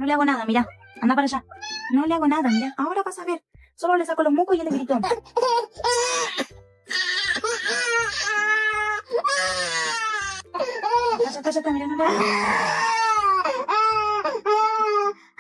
No le hago nada, mira. Anda para allá. No le hago nada, mira. Ahora vas a ver. Solo le saco los mocos y él le gritó. Cállate, mira, no le hago.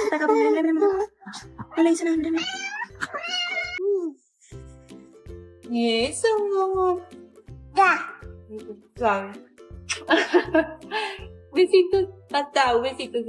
Está acá, mira. No le hice nada, mira. Eso. Suave. Besitos, hasta besitos.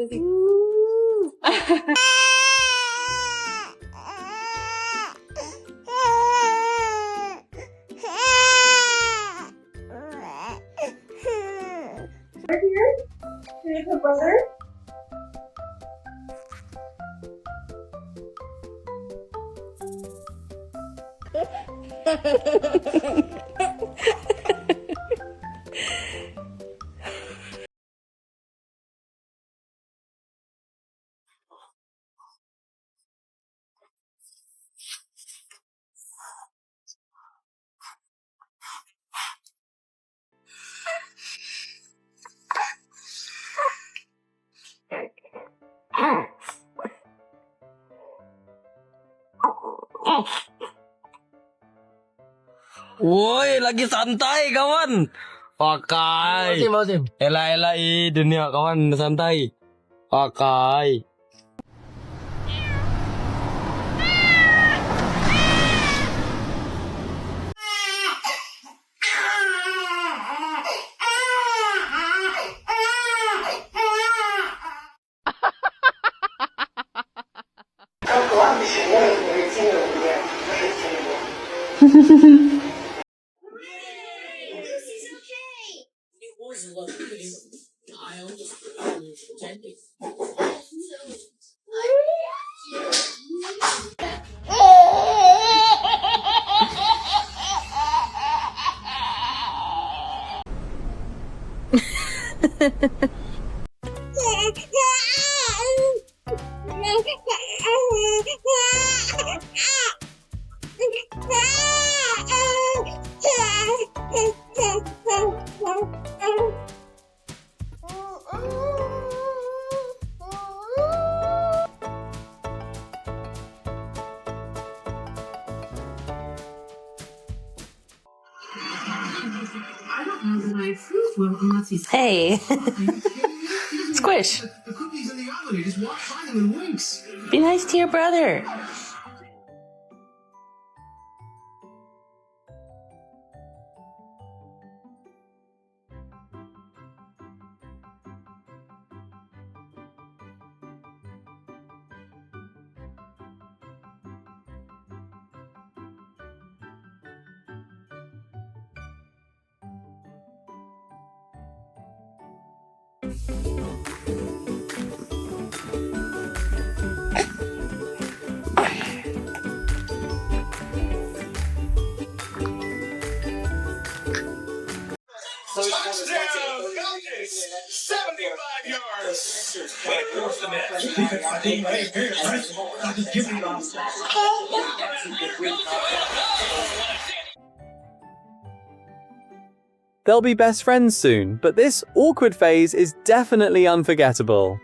Woi, lagi santai kawan. Pakai. Musim. Ela dunia kawan santai. Pakai. Hey. Squish. Be nice to your brother. Touchdown, Falcons! 75 yards. They'll be best friends soon, but this awkward phase is definitely unforgettable.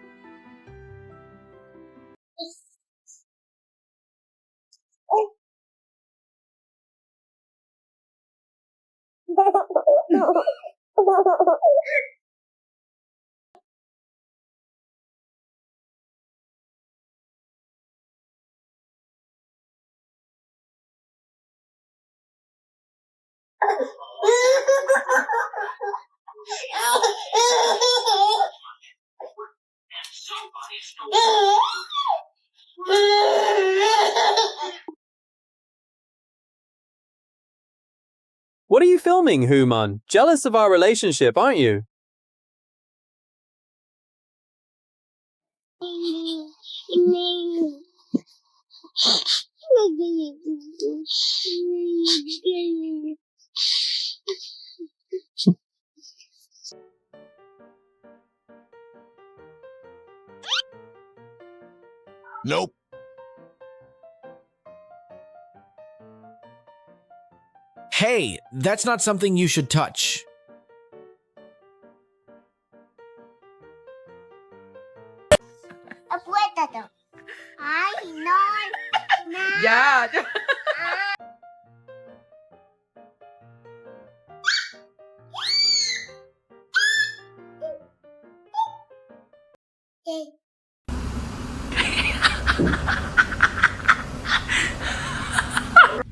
What are you filming, Human? Jealous of our relationship, aren't you? Nope. Hey, that's not something you should touch. Apuesta Yeah.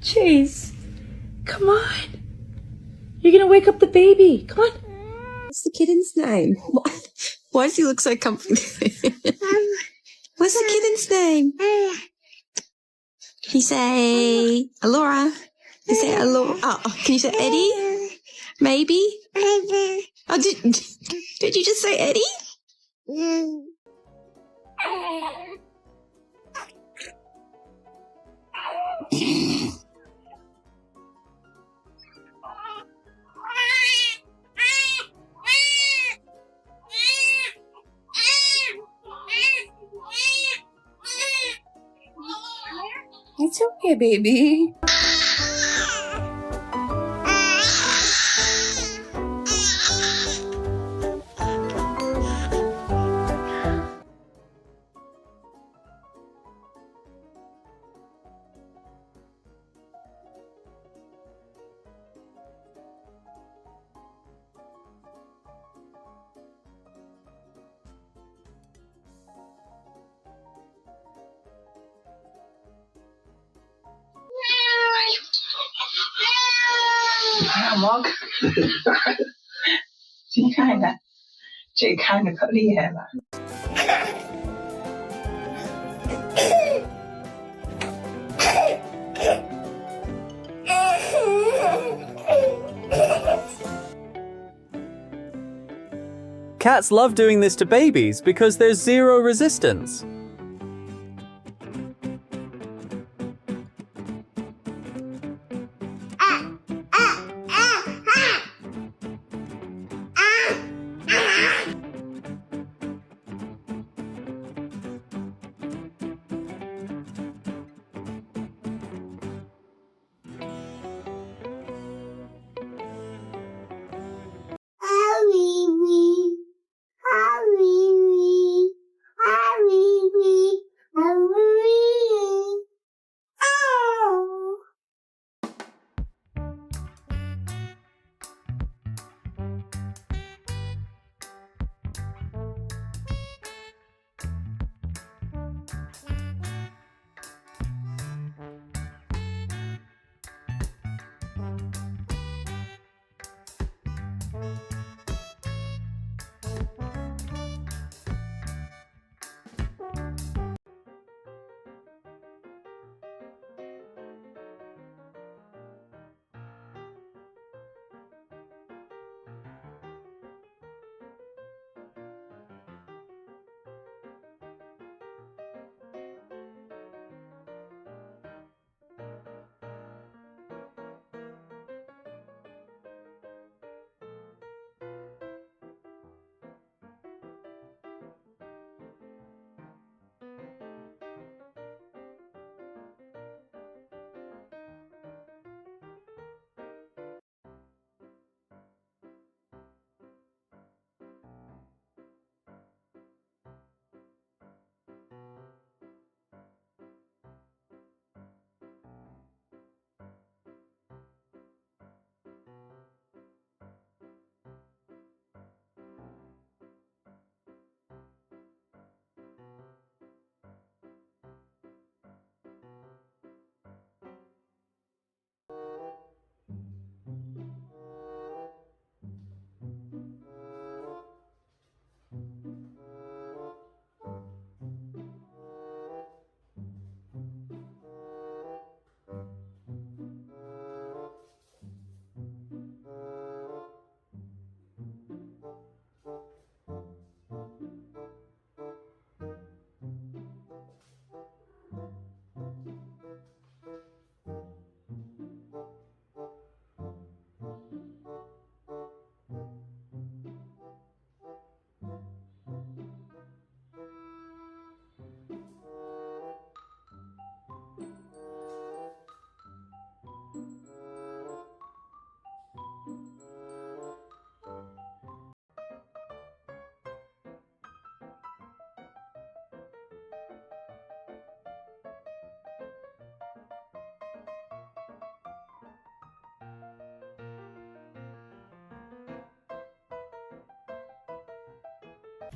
Chase, come on. You're gonna wake up the baby. Come on. What's the kitten's name? Why does he look so comfy? What's the kitten's name? Can you say Alora? Can you say Alora? Oh, can you say Eddie? Maybe? Oh, did you just say Eddie? It's okay, baby. Cats love doing this to babies because there's zero resistance.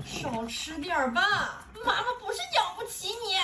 少吃点吧，妈妈不是养不起你。